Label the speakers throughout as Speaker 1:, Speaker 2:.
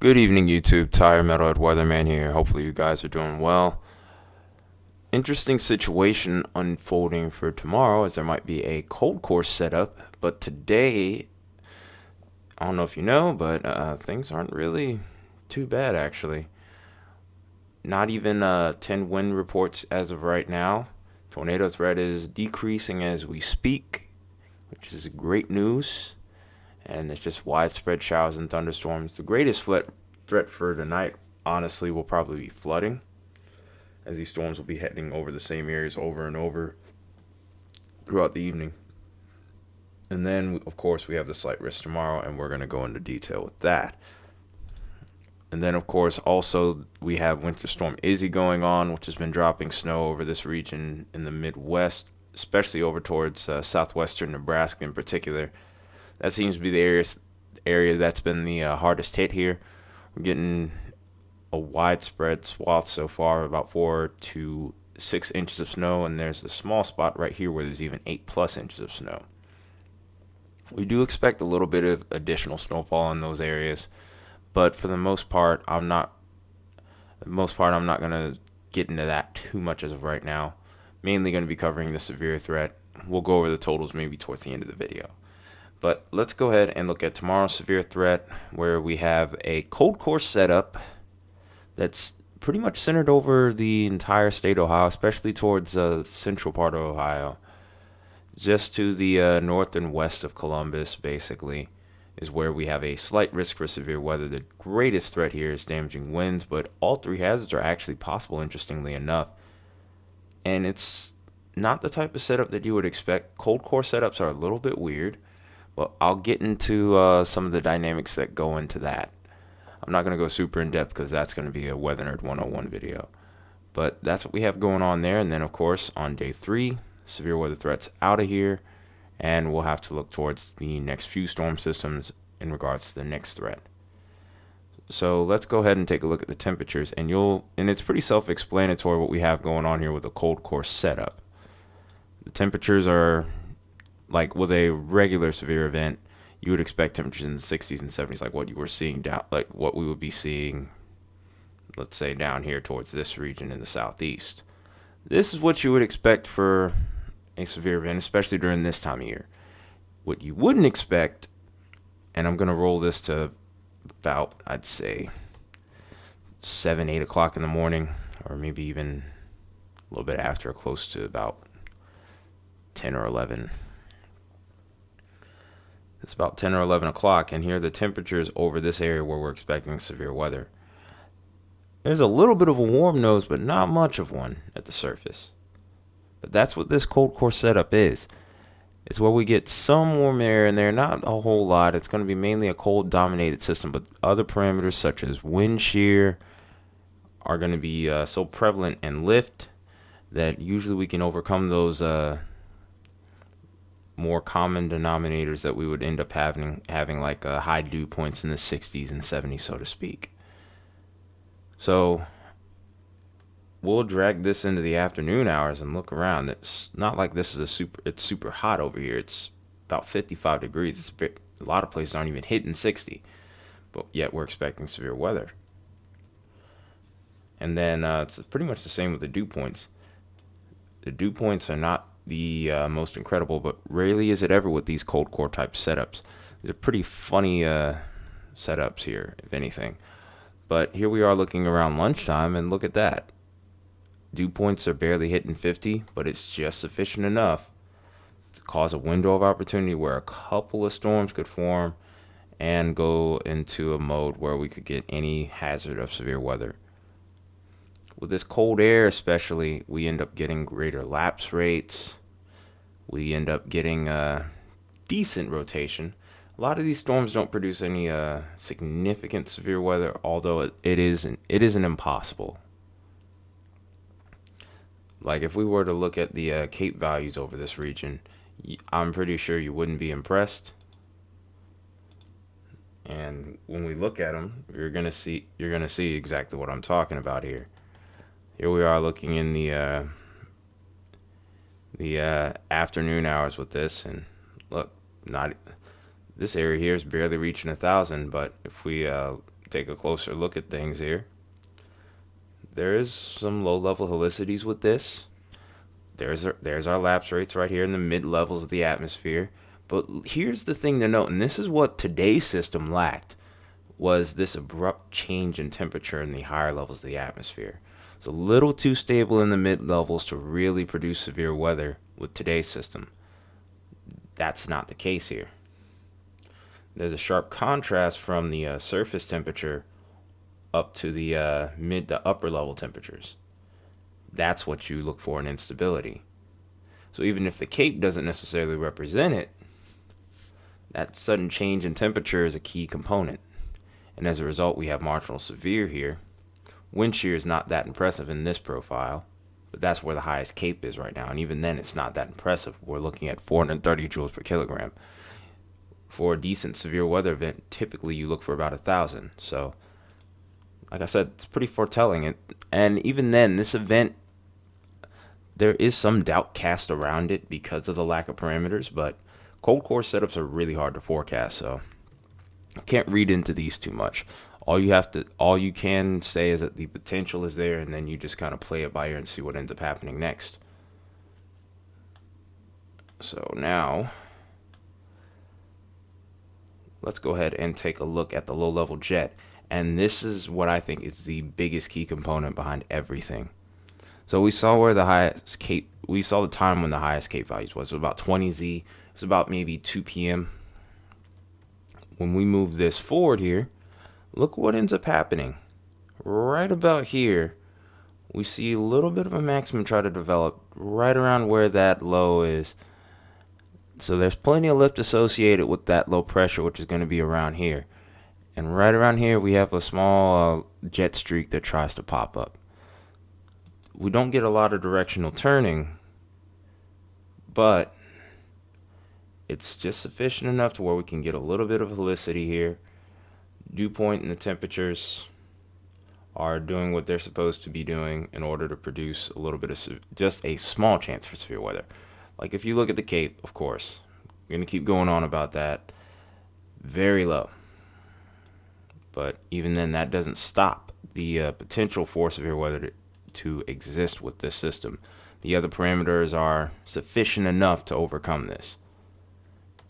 Speaker 1: Good evening, YouTube. Tire Metalhead Weatherman here. Hopefully, you guys are doing well. Interesting situation unfolding for tomorrow, as there might be a cold course setup. But today, I don't know if you know, but things aren't really too bad actually. Not even 10 wind reports as of right now. Tornado threat is decreasing as we speak, which is great news. And it's just widespread showers and thunderstorms. The greatest threat for tonight, honestly, will probably be flooding, as these storms will be heading over the same areas over and over throughout the evening. And then, of course, we have the slight risk tomorrow, and we're going to go into detail with that. And then, of course, also we have Winter Storm Izzy going on, which has been dropping snow over this region in the Midwest, especially over towards southwestern Nebraska in particular. That seems to be the area that's been the hardest hit here. We're getting a widespread swath so far, about 4 to 6 inches of snow, and there's a small spot right here where there's even 8+ inches of snow. We do expect a little bit of additional snowfall in those areas, but for the most part, I'm not going to get into that too much as of right now. Mainly going to be covering the severe threat. We'll go over the totals maybe towards the end of the video. But let's go ahead and look at tomorrow's severe threat, where we have a cold course setup that's pretty much centered over the entire state of Ohio, especially towards the central part of Ohio. Just to the north and west of Columbus, basically, is where we have a slight risk for severe weather. The greatest threat here is damaging winds, but all three hazards are actually possible, interestingly enough. And it's not the type of setup that you would expect. Cold course setups are a little bit weird. Well, I'll get into some of the dynamics that go into that. I'm not going to go super in depth because that's going to be a Weather Nerd 101 video. But that's what we have going on there. And then, of course, on day 3, severe weather threats out of here. And we'll have to look towards the next few storm systems in regards to the next threat. So let's go ahead and take a look at the temperatures. And it's pretty self-explanatory what we have going on here with a cold course setup. The temperatures are, like with a regular severe event, you would expect temperatures in the 60s and 70s, like what you were seeing down, like what we would be seeing, let's say down here towards this region in the southeast. This is what you would expect for a severe event, especially during this time of year. What you wouldn't expect, and I'm going to roll this to about, I'd say, 7, 8 o'clock in the morning, or maybe even a little bit after, close to about 10 or 11. It's about 10 or 11 o'clock, and here are the temperatures over this area where we're expecting severe weather. There's a little bit of a warm nose, but not much of one at the surface. But that's what this cold course setup is. It's where we get some warm air in there, not a whole lot. It's going to be mainly a cold dominated system, but other parameters such as wind shear are going to be so prevalent and lift that usually we can overcome those more common denominators that we would end up having like high dew points in the 60s and 70s, so to speak. So we'll drag this into the afternoon hours and look around. It's not like this is it's super hot over here. It's about 55 degrees. A lot of places aren't even hitting 60, but yet we're expecting severe weather. And then it's pretty much the same with the dew points. The dew points are not the most incredible, but rarely is it ever with these cold core type setups. They're pretty funny setups here, if anything. But here we are looking around lunchtime, and look at that. Dew points are barely hitting 50, but it's just sufficient enough to cause a window of opportunity where a couple of storms could form and go into a mode where we could get any hazard of severe weather. With this cold air especially, we end up getting greater lapse rates. We end up getting decent rotation. A lot of these storms don't produce any significant severe weather, although it isn't impossible. Like if we were to look at the Cape values over this region, I'm pretty sure you wouldn't be impressed. And when we look at them, you're gonna see exactly what I'm talking about here. Here we are looking in the afternoon hours with this, and look, this area here is barely reaching 1,000. But if we take a closer look at things here, there is some low-level helicities with this. There's our lapse rates right here in the mid levels of the atmosphere. But here's the thing to note, and this is what today's system lacked, was this abrupt change in temperature in the higher levels of the atmosphere. It's a little too stable in the mid levels to really produce severe weather with today's system. That's not the case here. There's a sharp contrast from the surface temperature up to the mid to upper level temperatures. That's what you look for in instability. So even if the Cape doesn't necessarily represent it, that sudden change in temperature is a key component. And as a result, we have marginal severe here. Wind shear is not that impressive in this profile, but that's where the highest Cape is right now. And even then, it's not that impressive. We're looking at 430 joules per kilogram. For a decent severe weather event, typically you look for about 1,000. So, like I said, it's pretty foretelling. And even then, this event, there is some doubt cast around it because of the lack of parameters, but cold core setups are really hard to forecast, so I can't read into these too much. All you can say is that the potential is there, and then you just kind of play it by ear and see what ends up happening next. So now, let's go ahead and take a look at the low-level jet, and this is what I think is the biggest key component behind everything. So we saw where the highest Cape, we saw the time when the highest Cape values was. It was about 20 Z. It was about maybe 2 p.m. When we move this forward here, look what ends up happening. Right about here, we see a little bit of a maximum try to develop right around where that low is. So there's plenty of lift associated with that low pressure, which is going to be around here. And right around here, we have a small jet streak that tries to pop up. We don't get a lot of directional turning, but it's just sufficient enough to where we can get a little bit of helicity here. Dew point and the temperatures are doing what they're supposed to be doing in order to produce a little bit of just a small chance for severe weather. Like if you look at the Cape, of course, we're going to keep going on about that. Very low. But even then, that doesn't stop the potential for severe weather to exist with this system. The other parameters are sufficient enough to overcome this.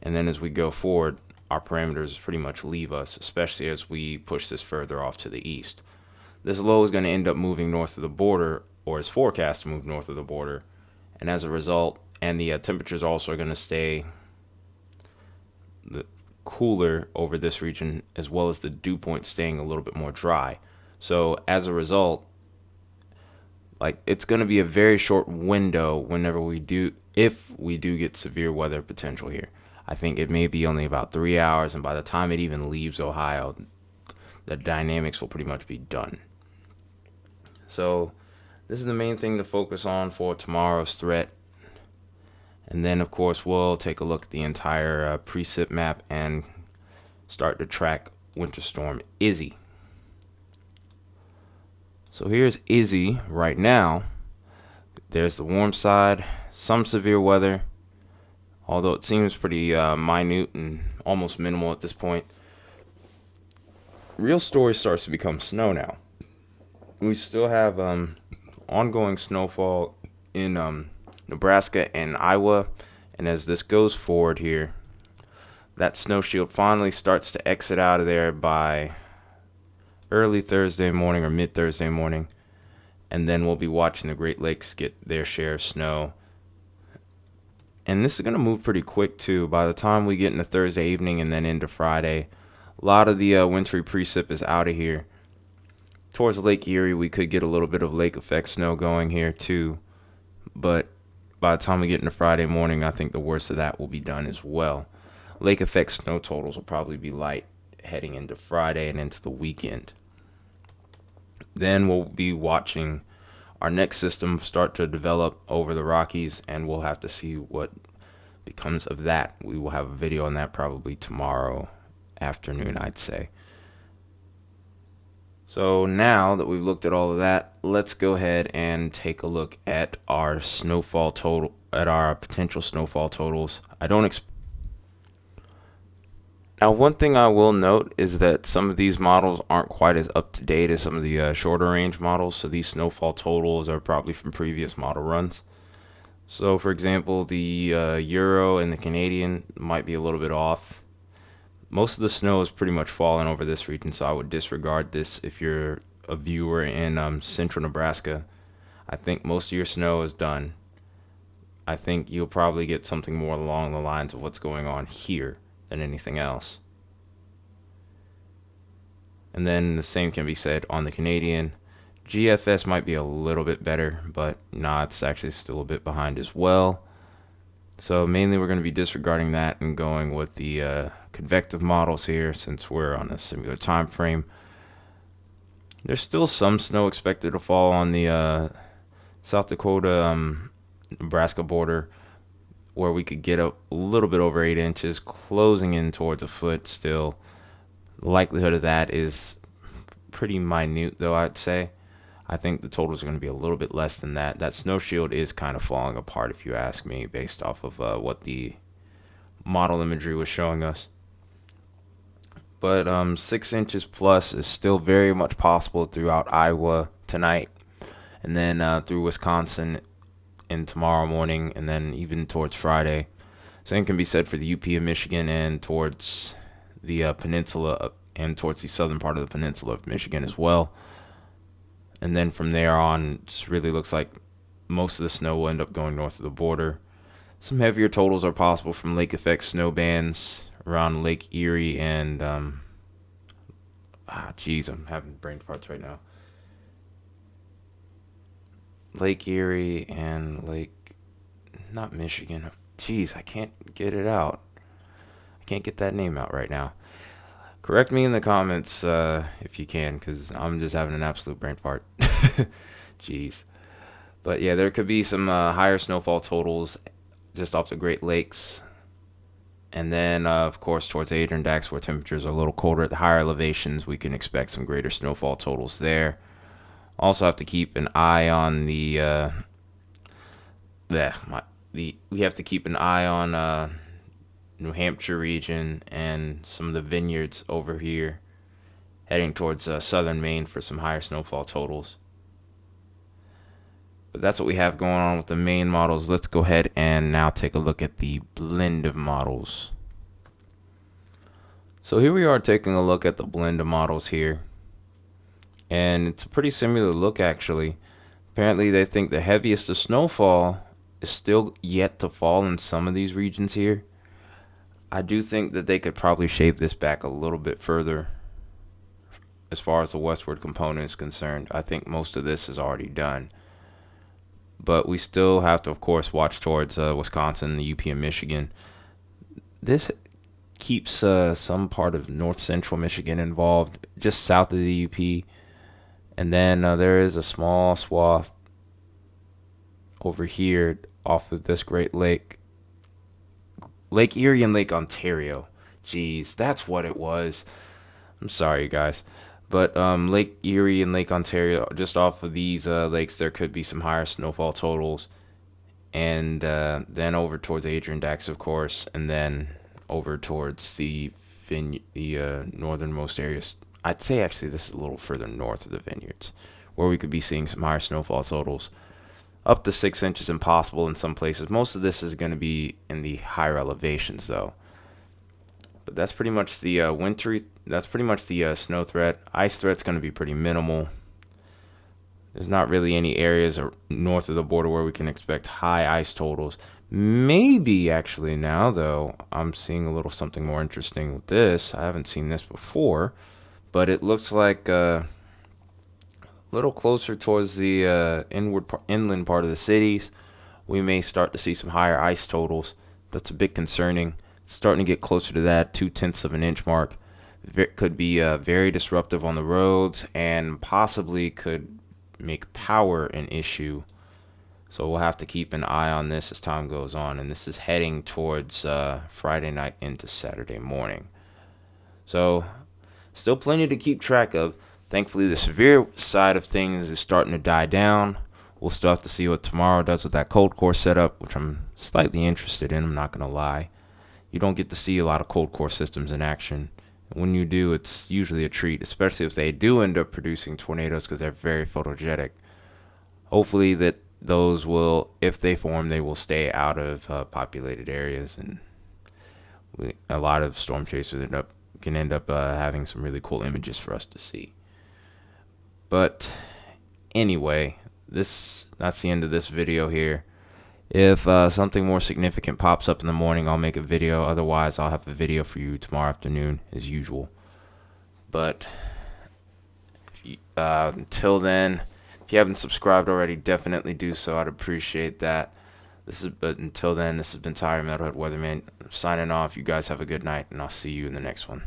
Speaker 1: And then as we go forward, our parameters pretty much leave us, especially as we push this further off to the east. This low is going to end up moving north of the border, or is forecast to move north of the border. And as a result, and the temperatures also are going to stay cooler over this region, as well as the dew point staying a little bit more dry. So as a result, like it's going to be a very short window whenever we do, if we do get severe weather potential here. I think it may be only about 3 hours, and by the time it even leaves Ohio, the dynamics will pretty much be done. So this is the main thing to focus on for tomorrow's threat. And then, of course, we'll take a look at the entire precip map and start to track Winter Storm Izzy. So here's Izzy right now. There's the warm side, some severe weather, although it seems pretty minute and almost minimal at this point. Real story starts to become snow now. We still have ongoing snowfall in Nebraska and Iowa, and as this goes forward here, that snow shield finally starts to exit out of there by early Thursday morning or mid Thursday morning, and then we'll be watching the Great Lakes get their share of snow. And this is going to move pretty quick too. By the time we get into Thursday evening and then into Friday, a lot of the wintry precip is out of here. Towards Lake Erie, we could get a little bit of lake effect snow going here too, but by the time we get into Friday morning, I think the worst of that will be done as well. Lake effect snow totals will probably be light heading into Friday and into the weekend. Then we'll be watching our next system start to develop over the Rockies, and we'll have to see what becomes of that. We will have a video on that probably tomorrow afternoon, I'd say. So now that we've looked at all of that, let's go ahead and take a look at our snowfall total, at our potential snowfall totals. Now, one thing I will note is that some of these models aren't quite as up to date as some of the shorter range models, so these snowfall totals are probably from previous model runs. So, for example, the Euro and the Canadian might be a little bit off. Most of the snow is pretty much fallen over this region, so I would disregard this if you're a viewer in central Nebraska. I think most of your snow is done. I think you'll probably get something more along the lines of what's going on here than anything else. And then the same can be said on the Canadian. GFS might be a little bit better, but nah, it's actually still a bit behind as well. So mainly we're going to be disregarding that and going with the convective models here since we're on a similar time frame. There's still some snow expected to fall on the South Dakota Nebraska border where we could get a little bit over 8 inches, closing in towards a foot still. The likelihood of that is pretty minute, though, I'd say. I think the totals are going to be a little bit less than that. That snow shield is kind of falling apart, if you ask me, based off of what the model imagery was showing us. But 6 inches plus is still very much possible throughout Iowa tonight, and then through Wisconsin in tomorrow morning, and then even towards Friday. Same can be said for the UP of Michigan and towards the peninsula and towards the southern part of the peninsula of Michigan as well. And then from there on, it just really looks like most of the snow will end up going north of the border. Some heavier totals are possible from lake effect snow bands around Lake Erie and I'm having brain farts right now. Lake Erie and not Michigan. I can't get it out. I can't get that name out right now. Correct me in the comments if you can, because I'm just having an absolute brain fart. Jeez. But yeah, there could be some higher snowfall totals just off the Great Lakes. And then, of course, towards Adirondack, where temperatures are a little colder at the higher elevations, we can expect some greater snowfall totals there. Also, have to keep an eye on we have to keep an eye on New Hampshire region and some of the vineyards over here, heading towards southern Maine for some higher snowfall totals. But that's what we have going on with the main models. Let's go ahead and now take a look at the blend of models. So here we are taking a look at the blend of models here. And it's a pretty similar look, actually. Apparently they think the heaviest of snowfall is still yet to fall in some of these regions here. I do think that they could probably shape this back a little bit further as far as the westward component is concerned. I think most of this is already done. But we still have to, of course, watch towards Wisconsin, the UP, and Michigan. This keeps some part of north central Michigan involved, just south of the UP. And then there is a small swath over here off of this Great Lake. Lake Erie and Lake Ontario. Jeez, that's what it was. I'm sorry, guys. But Lake Erie and Lake Ontario, just off of these lakes, there could be some higher snowfall totals. And then over towards Adirondack, of course, and then over towards the northernmost areas. I'd say actually this is a little further north of the vineyards, where we could be seeing some higher snowfall totals. Up to 6 inches impossible in some places. Most of this is going to be in the higher elevations, though. But that's pretty much the snow threat. Ice threat's going to be pretty minimal. There's not really any areas north of the border where we can expect high ice totals. Maybe actually now, though, I'm seeing a little something more interesting with this. I haven't seen this before, but it looks like a little closer towards the inland part of the cities, we may start to see some higher ice totals. That's a bit concerning. Starting to get closer to that 0.2 of an inch mark. Could be very disruptive on the roads and possibly could make power an issue. So we'll have to keep an eye on this as time goes on. And this is heading towards Friday night into Saturday morning. So still plenty to keep track of. Thankfully, the severe side of things is starting to die down. We'll still have to see what tomorrow does with that cold core setup, which I'm slightly interested in, I'm not going to lie. You don't get to see a lot of cold core systems in action. When you do, it's usually a treat, especially if they do end up producing tornadoes because they're very photogenic. Hopefully that those will, if they form, they will stay out of populated areas, and a lot of storm chasers can end up having some really cool images for us to see. But anyway, that's the end of this video here. If something more significant pops up in the morning, I'll make a video. Otherwise, I'll have a video for you tomorrow afternoon as usual. But until then, if you haven't subscribed already, definitely do so. I'd appreciate that. But until then, this has been Tyler Metalhead Weatherman. I'm signing off. You guys have a good night, and I'll see you in the next one.